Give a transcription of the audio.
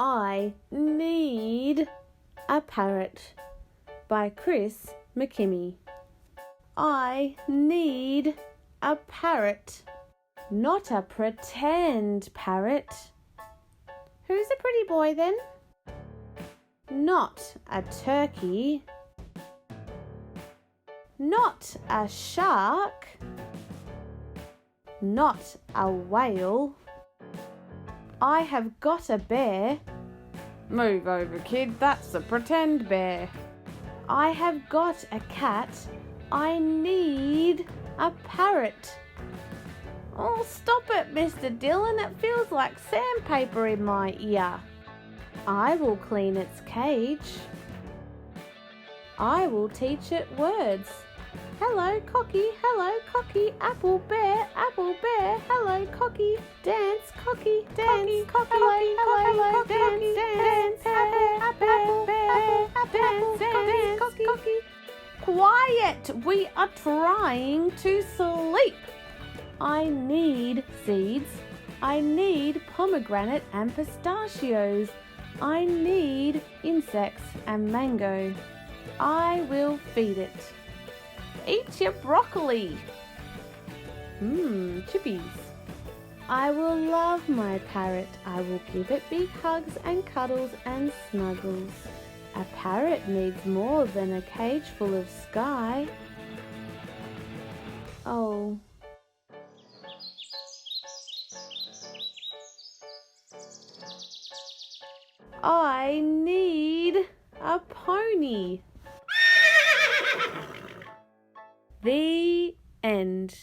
I need a parrot by Chris Mckimmie. I need a parrot, not a pretend parrot. Who's a pretty boy then? Not a turkey, not a shark, not a whale. I have got a bear. Move over, kid, that's a pretend bear. I have got a cat. I need a parrot. Oh, stop it, Mr. Dillon. It feels like sandpaper in my ear. I will clean its cage. I will teach it words. Hello, cocky, apple bear, hello, cocky, dance, cocky, dance, cocky, hello, dance, dance, apple bear, dance, cocky. Quiet, we are trying to sleep. I need seeds. I need pomegranate and pistachios. I need insects and mango. I will feed it. Eat your broccoli. Chippies. I will love my parrot. I will give it big hugs and cuddles and snuggles. A parrot needs more than a cage full of sky. Oh. I need a pony. The end.